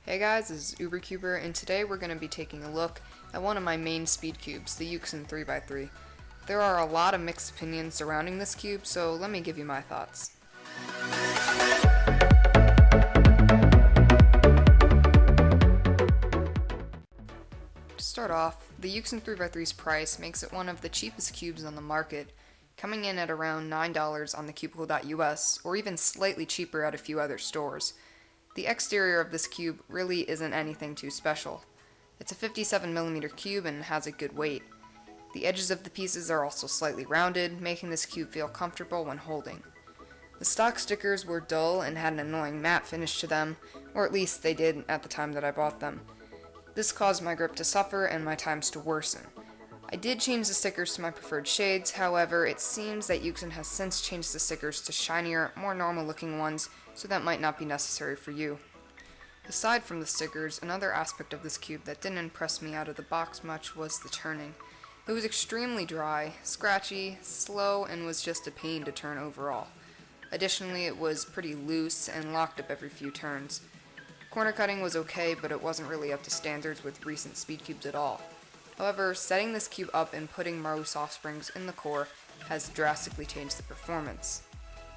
Hey guys, this is UberCuber, and today we're going to be taking a look at one of my main speed cubes, the Euxin 3x3. There are a lot of mixed opinions surrounding this cube, so let me give you my thoughts. To start off, the Euxin 3x3's price makes it one of the cheapest cubes on the market, coming in at around $9 on the Cubicle.us, or even slightly cheaper at a few other stores. The exterior of this cube really isn't anything too special. It's a 57mm cube and has a good weight. The edges of the pieces are also slightly rounded, making this cube feel comfortable when holding. The stock stickers were dull and had an annoying matte finish to them, or at least they did at the time that I bought them. This caused my grip to suffer and my times to worsen. I did change the stickers to my preferred shades, however, it seems that Euxin has since changed the stickers to shinier, more normal looking ones, so that might not be necessary for you. Aside from the stickers, another aspect of this cube that didn't impress me out of the box much was the turning. It was extremely dry, scratchy, slow, and was just a pain to turn overall. Additionally, it was pretty loose and locked up every few turns. Corner cutting was okay, but it wasn't really up to standards with recent speed cubes at all. However, setting this cube up and putting Maru soft springs in the core has drastically changed the performance.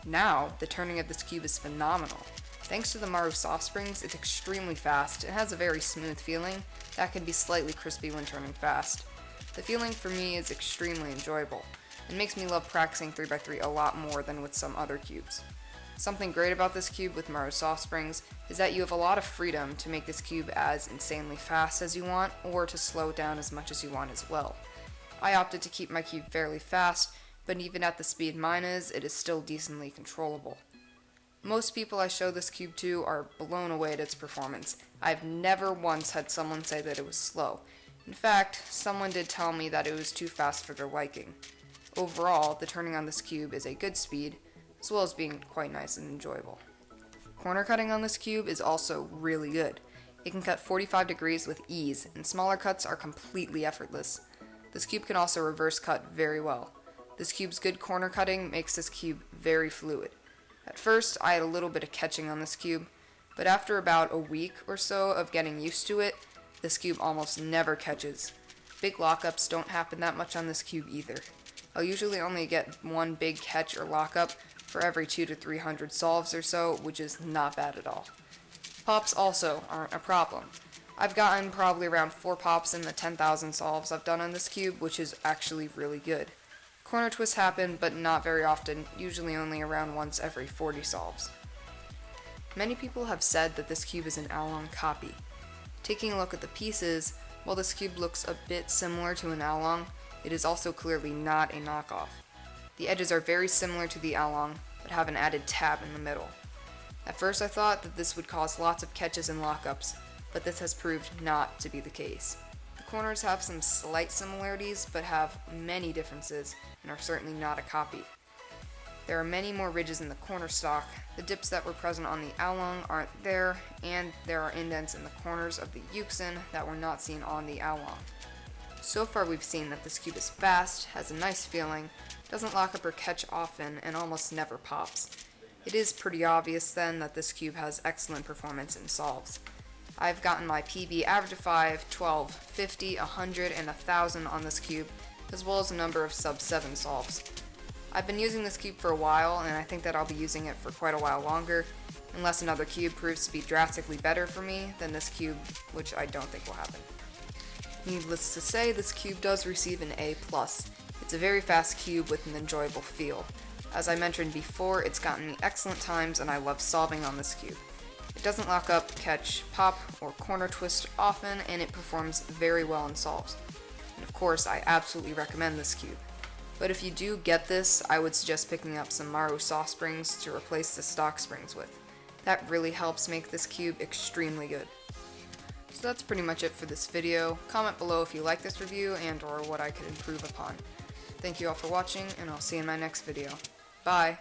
Now, the turning of this cube is phenomenal. Thanks to the Maru soft springs, it's extremely fast and has a very smooth feeling that can be slightly crispy when turning fast. The feeling for me is extremely enjoyable. It makes me love practicing 3x3 a lot more than with some other cubes. Something great about this cube with Maru soft springs is that you have a lot of freedom to make this cube as insanely fast as you want, or to slow it down as much as you want as well. I opted to keep my cube fairly fast, but even at the speed mine is, it is still decently controllable. Most people I show this cube to are blown away at its performance. I've never once had someone say that it was slow. In fact, someone did tell me that it was too fast for their liking. Overall, the turning on this cube is a good speed, as well as being quite nice and enjoyable. Corner cutting on this cube is also really good. It can cut 45 degrees with ease, and smaller cuts are completely effortless. This cube can also reverse cut very well. This cube's good corner cutting makes this cube very fluid. At first, I had a little bit of catching on this cube, but after about a week or so of getting used to it, this cube almost never catches. Big lockups don't happen that much on this cube either. I'll usually only get one big catch or lockup for every 200 to 300 solves or so, which is not bad at all. Pops also aren't a problem. I've gotten probably around 4 pops in the 10,000 solves I've done on this cube, which is actually really good. Corner twists happen, but not very often, usually only around once every 40 solves. Many people have said that this cube is an Aolong copy. Taking a look at the pieces, while this cube looks a bit similar to an Aolong, it is also clearly not a knockoff. The edges are very similar to the Aolong, but have an added tab in the middle. At first I thought that this would cause lots of catches and lockups, but this has proved not to be the case. The corners have some slight similarities, but have many differences, and are certainly not a copy. There are many more ridges in the corner stock, the dips that were present on the Aolong aren't there, and there are indents in the corners of the Euxin that were not seen on the Aolong. So far we've seen that this cube is fast, has a nice feeling, doesn't lock up or catch often, and almost never pops. It is pretty obvious then that this cube has excellent performance in solves. I've gotten my PB average of 5, 12, 50, 100, and 1000 on this cube, as well as a number of sub 7 solves. I've been using this cube for a while, and I think that I'll be using it for quite a while longer, unless another cube proves to be drastically better for me than this cube, which I don't think will happen. Needless to say, this cube does receive an A+. It's a very fast cube with an enjoyable feel. As I mentioned before, it's gotten me excellent times and I love solving on this cube. It doesn't lock up, catch, pop, or corner twist often, and it performs very well in solves. And of course, I absolutely recommend this cube. But if you do get this, I would suggest picking up some Maru soft springs to replace the stock springs with. That really helps make this cube extremely good. So that's pretty much it for this video. Comment below if you like this review and or what I could improve upon. Thank you all for watching, and I'll see you in my next video. Bye!